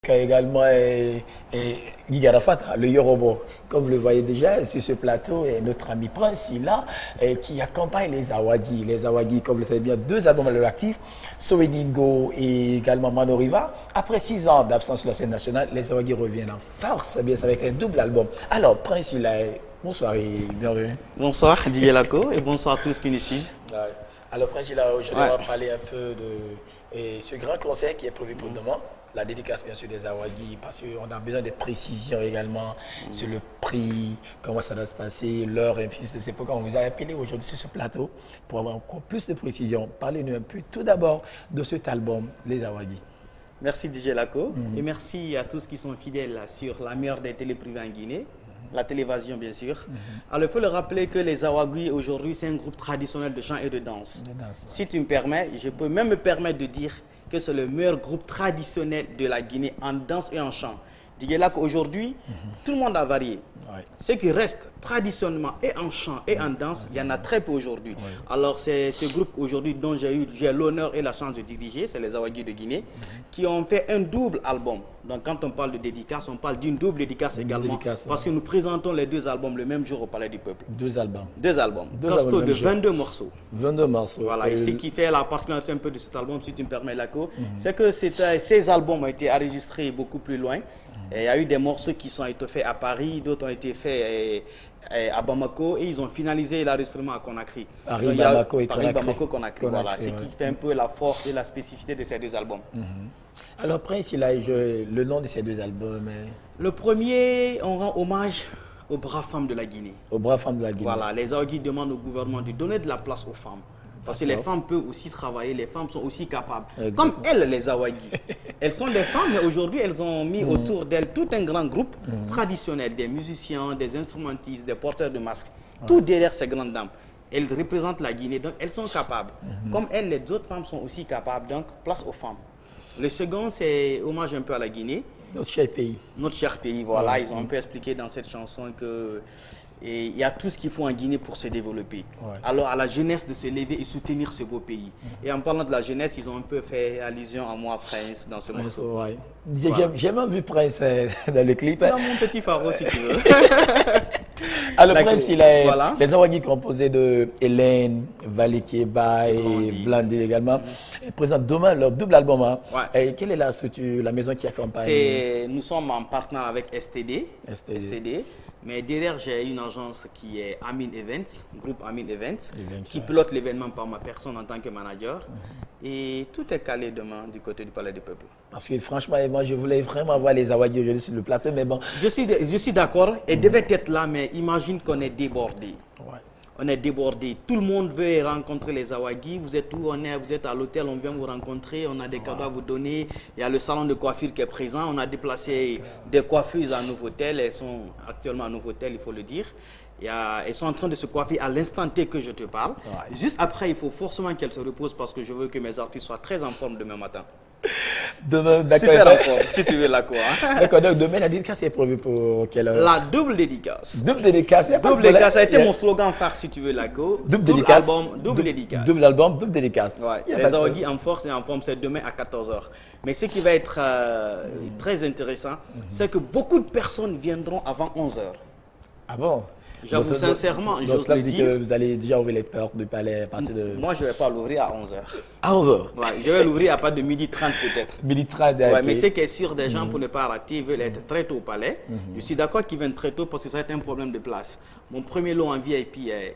qui a également Guy Garafata, le Yorobo. Comme vous le voyez déjà sur ce plateau, et notre ami Prince, il a, qui accompagne les Awagi. Les Awagi, comme vous le savez bien, 2 albums à leur actif, Soweningo et également Manoriva. Après 6 ans d'absence sur la scène nationale, les Awagi reviennent en force, bien sûr, avec un double album. Alors, Prince, il a... Bonsoir et bienvenue. Bonsoir, Didier Laco, et bonsoir à tous qui nous suivent. Ouais. Alors, Prince, aujourd'hui, on va parler un peu de ce grand concert qui est prévu pour demain. La dédicace, bien sûr, des Awagi, parce qu'on a besoin de précisions également sur le prix, comment ça doit se passer, l'heure, et puis c'est pourquoi on vous a appelé aujourd'hui sur ce plateau pour avoir encore plus de précisions. Parlez-nous un peu tout d'abord de cet album, Les Awagi. Merci, Didier Laco, et merci à tous qui sont fidèles sur la meilleure des télé privées en Guinée. La télévision, bien sûr. Alors, il faut le rappeler que les Awagi, aujourd'hui, c'est un groupe traditionnel de chant et de danse. Si tu me permets, je peux même me permettre de dire que c'est le meilleur groupe traditionnel de la Guinée en danse et en chant. Dis-là qu'aujourd'hui, tout le monde a varié. Ouais. Ce qui reste traditionnellement et en chant et en danse, il y en a très peu aujourd'hui. Ouais. Alors, c'est ce groupe aujourd'hui dont j'ai l'honneur et la chance de diriger, c'est les Awagi de Guinée, qui ont fait un double album. Donc, quand on parle de dédicace, on parle d'une double dédicace également, parce que nous présentons les 2 albums le même jour au Palais du Peuple. 2 albums. 2 albums. Costaud de 22 morceaux. 22 morceaux. Voilà, et ce qui fait la particularité un peu de cet album, si tu me permets, Laco, c'est que ces albums ont été enregistrés beaucoup plus loin. Il y a eu des morceaux qui sont été faits à Paris, d'autres ont été faits à Bamako et ils ont finalisé l'enregistrement à Conakry. Paris, Bamako et Conakry. Voilà, ce qui fait un peu la force et la spécificité de ces 2 albums. Alors, Prince, il a le nom de ces 2 albums. Le premier, on rend hommage aux braves femmes de la Guinée. Aux braves femmes de la Guinée. Voilà, les Awagi demandent au gouvernement de donner de la place aux femmes. Parce que les femmes peuvent aussi travailler, les femmes sont aussi capables. Exactement. Comme elles, les Awagi. Elles sont des femmes, mais aujourd'hui, elles ont mis autour d'elles tout un grand groupe traditionnel, des musiciens, des instrumentistes, des porteurs de masques. Tout derrière ces grandes dames. Elles représentent la Guinée, donc elles sont capables. Comme elles, les autres femmes sont aussi capables, donc place aux femmes. Le second, c'est hommage un peu à la Guinée. Notre cher pays. Notre cher pays, voilà. Ils ont un peu expliqué dans cette chanson que... Et il y a tout ce qu'il faut en Guinée pour se développer. Ouais. Alors à la jeunesse de se lever et soutenir ce beau pays. Et en parlant de la jeunesse, ils ont un peu fait allusion à moi, Prince, dans ce morceau. Ouais. Voilà. J'ai même vu Prince dans le clip. Dans mon petit pharo, si tu veux. Alors Prince, il a les Awagi composés de Hélène, Valikeba et Blandé également. Ils présentent demain leur double album. Hein. Ouais. Et quelle est la structure, la maison qui accompagne? Nous sommes en partenariat avec STD. Mais derrière, j'ai une agence qui est Amin Events, groupe Amin Events, qui pilote l'événement par ma personne en tant que manager. Et tout est calé demain du côté du Palais du Peuple. Parce que franchement, moi, je voulais vraiment voir les Awagi aujourd'hui sur le plateau, mais bon. Je suis d'accord, elle devait être là, mais imagine qu'on est débordé. Ouais. On est débordé. Tout le monde veut rencontrer les Awagi. Vous êtes où on est? Vous êtes à l'hôtel, on vient vous rencontrer. On a des cadeaux à vous donner. Il y a le salon de coiffure qui est présent. On a déplacé des coiffeuses à Nouveau-Hôtel. Elles sont actuellement à Nouveau-Hôtel, il faut le dire. Elles sont en train de se coiffer à l'instant T que je te parle. Ouais. Juste après, il faut forcément qu'elles se reposent parce que je veux que mes artistes soient très en forme demain matin. Demain, super en forme, si tu veux la quoi. D'accord, donc demain, la dédicace est prévue pour quelle heure? La double dédicace. Double dédicace. Double dédicace, ça a été mon slogan phare, si tu veux la go. Double album, double dédicace. Double album, double dédicace. Ouais. Les Awagi en force et en forme, c'est demain à 14 h. Mais ce qui va être très intéressant, c'est que beaucoup de personnes viendront avant 11 h. Ah bon? J'avoue sincèrement, j'ose le dire. Que vous allez déjà ouvrir les portes du palais à partir de... Moi, je ne vais pas l'ouvrir à 11 h. À 11 h? Ouais, je vais l'ouvrir à partir de 12h30 peut-être. 12h30, ouais, mais ce qui est sûr, des gens pour ne pas rater veulent être très tôt au palais. Je suis d'accord qu'ils viennent très tôt parce que ça va être un problème de place. Mon premier lot en VIP est...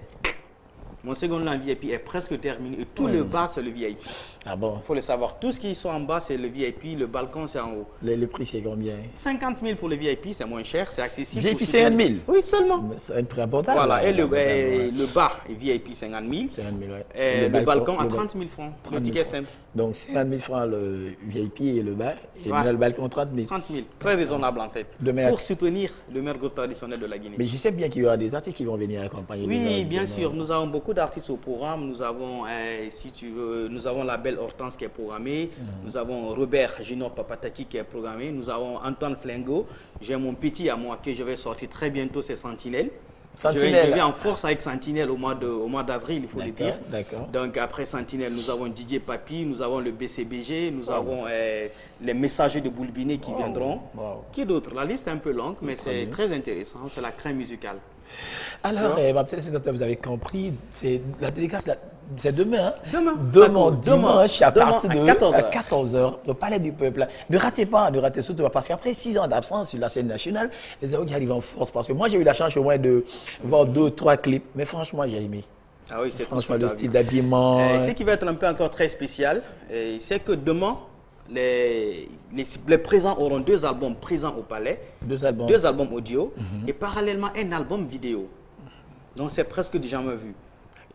Mon second lot en VIP est presque terminé et tout le bas, c'est le VIP. Ah bon? Il faut le savoir. Tout ce qui sont en bas, c'est le VIP. Le balcon, c'est en haut. Le prix, c'est combien? 50 000 pour le VIP, c'est moins cher, c'est accessible. VIP, 50 000? Oui, seulement. C'est un prix abordable. Voilà, et le bas, VIP, 50 000. 50 000, ouais. Et le balcon à 30 000 francs. Le ticket simple. Donc 50 000 francs le VIP et le bas. Et le balcon, 30 000. 30 000. Très raisonnable en fait. Pour soutenir le meilleur groupe traditionnel de la Guinée. Mais je sais bien qu'il y aura des artistes qui vont venir accompagner. Oui, bien sûr. Nous avons beaucoup d'artistes au programme. Nous avons, si tu veux, nous avons la belle Hortense qui est programmée. Nous avons Robert Junior Papataki qui est programmé. Nous avons Antoine Flingo. J'ai mon petit à moi que je vais sortir très bientôt, c'est Sentinelle. Sentinelle. Je vais en force avec Sentinelle au mois d'avril, il faut le dire. D'accord. Donc après Sentinelle, nous avons Didier Papi, nous avons le BCBG, nous avons les messagers de Boulbiné qui viendront. Qui d'autre? La liste est un peu longue, mais c'est très intéressant. C'est la crème musicale. Alors, ma petite vous avez compris, la dédicace, c'est demain. Dimanche, à partir de 14h, au Palais du Peuple. Ne ratez pas, surtout pas, parce qu'après 6 ans d'absence sur la scène nationale, les Awaguis arrivent en force. Parce que moi, j'ai eu la chance au moins de voir 2 ou 3 clips, mais franchement, j'ai aimé. Ah oui, c'est franchement le style d'habillement. Ce qui va être un peu encore très spécial, c'est que demain, les présents auront 2 albums présents au Palais, 2 albums audio, et parallèlement un album vidéo. Donc c'est presque du jamais vu.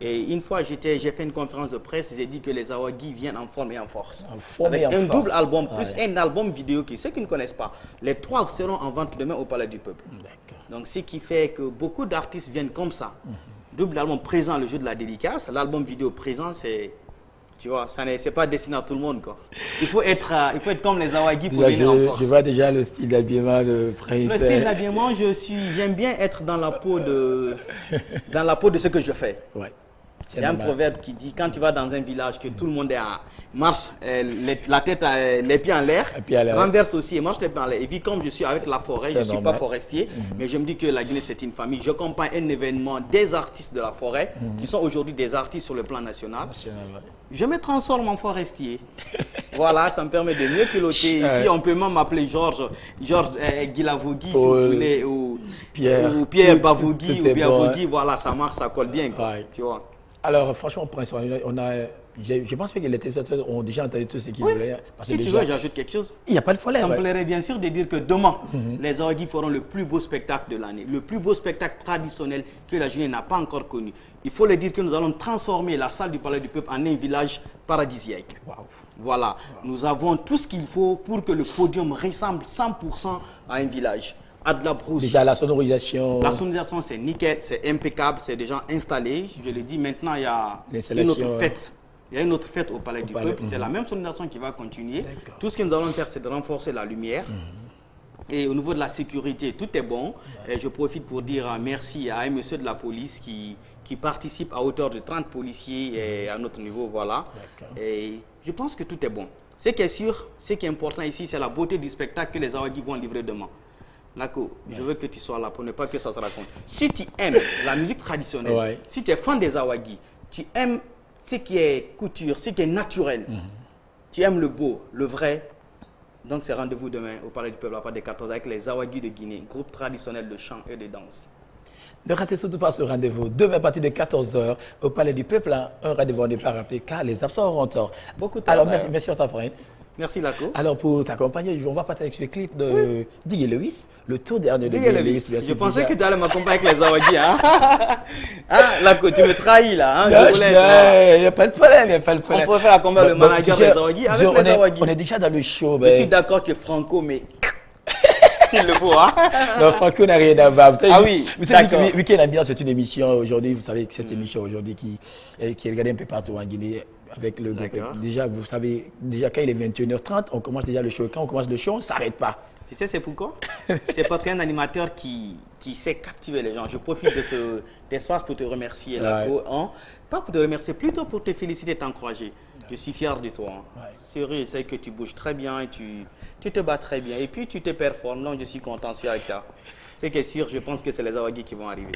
Et une fois, j'ai fait une conférence de presse, j'ai dit que les Awaguis viennent en forme et en force. Avec un double album, plus un album vidéo, ceux qui ne connaissent pas. Les 3 seront en vente demain au Palais du Peuple. Donc ce qui fait que beaucoup d'artistes viennent comme ça. Double album présent, le jeu de la dédicace. L'album vidéo présent, c'est... Tu vois, c'est pas destiné à tout le monde, quoi. Il faut être comme les Awaguis pour venir en force. Je vois déjà le style d'habillement de Prince. Le style d'habillement, j'aime bien être dans la peau de ce que je fais. Ouais. Il y a un proverbe qui dit, quand tu vas dans un village, que tout le monde est en marche, la tête, les pieds en l'air, renverse aussi et marche les pieds en l'air. Et puis comme je suis avec la forêt, je ne suis pas forestier, mais je me dis que la Guinée c'est une famille. J'accompagne un événement des artistes de la forêt, qui sont aujourd'hui des artistes sur le plan national. Je me transforme en forestier. Voilà, ça me permet de mieux piloter. Ici, on peut même m'appeler Georges Guilavogui, si vous voulez, ou Pierre Bavogui, ou Biavogui. Voilà, ça marche, ça colle bien, quoi. Tu vois. Alors, franchement, Prince, je pense que les téléspectateurs ont déjà entendu tout ce qu'ils voulaient. Si tu veux, j'ajoute quelque chose. Il n'y a pas de problème. Ça me plairait bien sûr de dire que demain, les Awaguis feront le plus beau spectacle de l'année. Le plus beau spectacle traditionnel que la Guinée n'a pas encore connu. Il faut le dire que nous allons transformer la salle du Palais du Peuple en un village paradisiaque. Voilà. Nous avons tout ce qu'il faut pour que le podium ressemble 100% à un village. De la brousse. Déjà la sonorisation. La sonorisation c'est nickel, c'est impeccable, c'est déjà installé. Je l'ai dit, maintenant il y a une autre fête. Il y a une autre fête au Palais du Peuple. C'est la même sonorisation qui va continuer. Tout ce que nous allons faire, c'est de renforcer la lumière. Et au niveau de la sécurité, tout est bon. Et je profite pour dire merci à un monsieur de la police qui participe à hauteur de 30 policiers et à notre niveau. Voilà. Et je pense que tout est bon. Ce qui est sûr, ce qui est important ici, c'est la beauté du spectacle que les Awaguis vont livrer demain. Lako, je veux que tu sois là pour ne pas que ça se raconte. Si tu aimes la musique traditionnelle, si tu es fan des Awaguis, tu aimes ce qui est couture, ce qui est naturel, tu aimes le beau, le vrai, donc c'est rendez-vous demain au Palais du Peuple à partir de 14h avec les Awaguis de Guinée, groupe traditionnel de chant et de danse. Ne ratez surtout pas ce rendez-vous. Demain à partir de 14h au Palais du Peuple, un rendez-vous à ne pas rater car les absents auront tort. Beaucoup de Alors merci à toi, Prince. Merci Lako. Alors pour t'accompagner, on va partir avec ce clip de Didier Lewis, le tour dernier de Didier Lewis. Je pensais que tu allais m'accompagner avec les Awaguis. Hein? Lako, tu me trahis là. Hein? Il n'y a pas de problème, il n'y a pas de problème. On peut faire accompagner le manager des Awaguis avec les Awaguis. On est déjà dans le show. Je suis d'accord que Franco, mais s'il le faut. Hein? Non, Franco n'a rien à voir. Ah oui, vous savez, Week-end Ambiance, c'est une émission aujourd'hui, vous savez que cette émission aujourd'hui qui est regardée un peu partout en Guinée. Avec le groupe. Déjà, vous savez, déjà quand il est 21h30, on commence déjà le show. Et quand on commence le show, on ne s'arrête pas. Tu sais, c'est pourquoi? C'est parce qu'il y a un animateur qui sait captiver les gens. Je profite de cet espace pour te remercier, Lako. Hein? Pas pour te remercier, plutôt pour te féliciter et t'encourager. Je suis fier de toi. Hein. Sérieux, je sais que tu bouges très bien et tu te bats très bien. Et puis, tu te performes. Donc, je suis content, je suis avec toi. C'est que sûr, je pense que c'est les Awaguis qui vont arriver.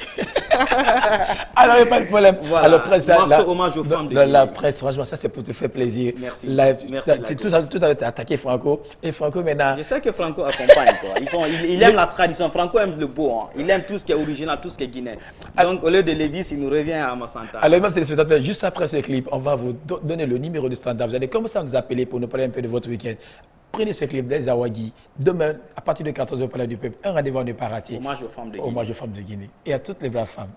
Alors, il n'y a pas de problème. Voilà. Alors, presse, hommage aux femmes de Guinée. La presse, franchement, ça, c'est pour te faire plaisir. Merci. Merci tout à l'heure, tu as attaqué Franco. Et Franco, maintenant... Je sais que Franco accompagne. Quoi. Il aime la tradition. Franco aime le beau. Hein. Il aime tout ce qui est original, tout ce qui est guinéen. Donc, au lieu de Lévis, il nous revient à Massanta. Alors, même téléspectateurs, juste après ce clip, on va vous donner le numéro de standard. Vous allez commencer à nous appeler pour nous parler un peu de votre week-end. Prenez ce clip des Awaguis. Demain, à partir de 14h au Palais du Peuple, un rendez-vous à ne pas rater. Hommage aux femmes de Guinée. Hommage aux femmes de Guinée. Et à toutes les braves femmes.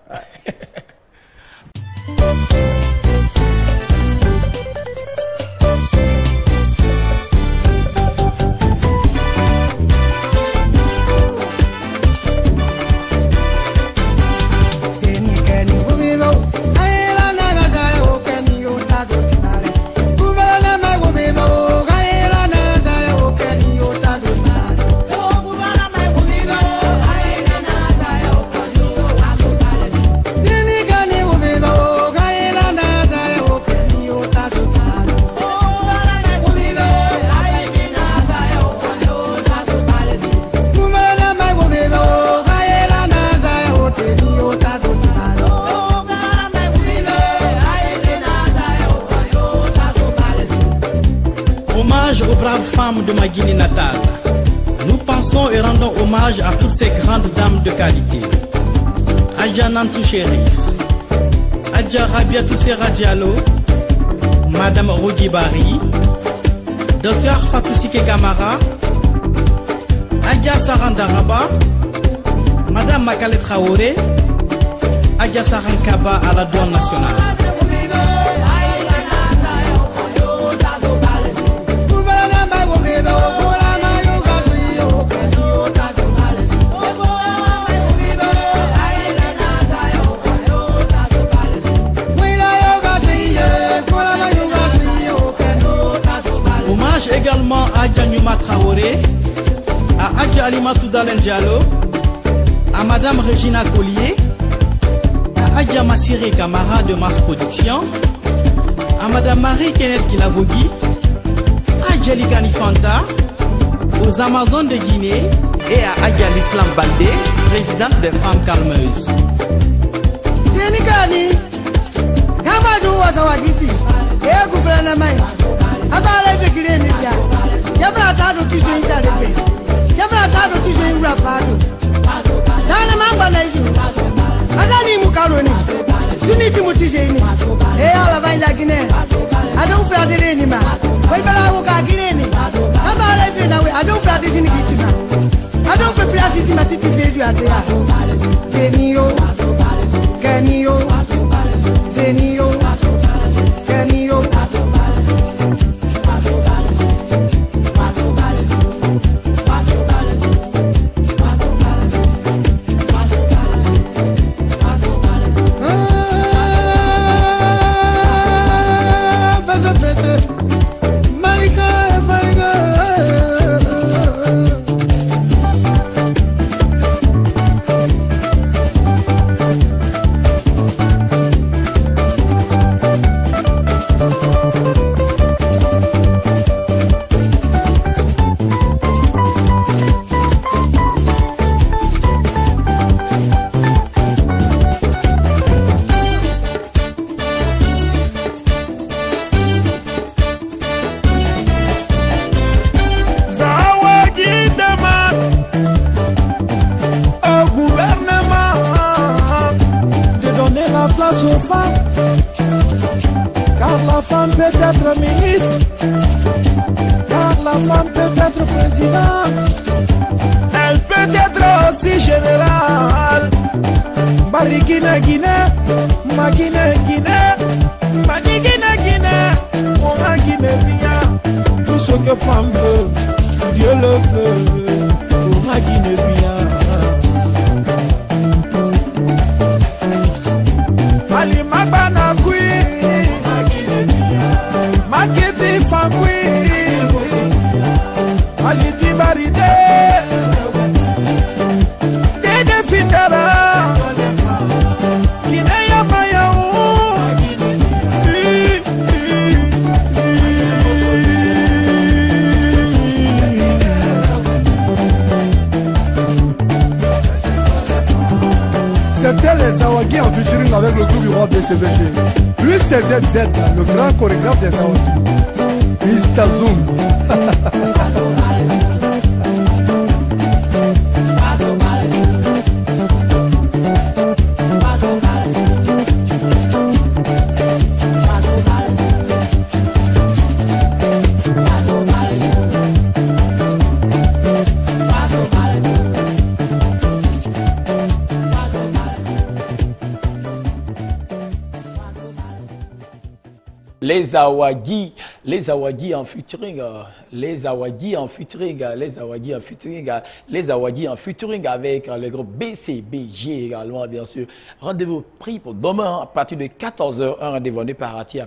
Hommage aux braves femmes de ma Guinée natale. Nous pensons et rendons hommage à toutes ces grandes dames de qualité. Adja Nantou Chérif, Adja Rabiatou Sera Diallo, Madame Rogi Bari, Dr Fatou Sike Kamara, Adja Sarandaraba, Madame Makale Traoré, Adja Sarankaba à la douane nationale. Hommage également à Adja Nyouma Traoré, à Adja Alimatou Dalen Diallo, à Madame Regina Collier, à Adja Massiré Kamara de Mass Production, à Madame Marie-Kenneth Kilavogui, à Adja Likani Fanta, aux Amazones de Guinée et à Adja L'Islam Baldé, présidente des femmes calmeuses. Car la femme peut être ministre, car la femme peut être présidente, elle peut être aussi générale. Bari Guinée, Guinée, ma Guinée, Guinée, ma Guinée, Guinée, mon Guinée bien. Tout ce que femme veut, Dieu le veut, pour ma Guinée bien. Ali Mabana Kui, Makiti Fangui, Ali Tibaride, Dede Findara, Kineya Mayaou, c'était les Zawagi en featuring avec le groupe du roi BCBG. Lui c'est ZZ, le grand chorégraphe des Zawagi. Mr. Zoom. Les Zawagi en featuring, les Zawagi en featuring, les Zawagi en featuring, les Zawagi en featuring avec le groupe BCBG également, bien sûr. Rendez-vous pris pour demain à partir de 14h, un rendez-vous de Parati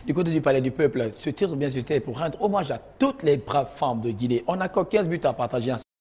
du côté du Palais du Peuple. Ce titre, bien sûr, pour rendre hommage à toutes les braves femmes de Guinée. On a encore 15 minutes à partager ensemble.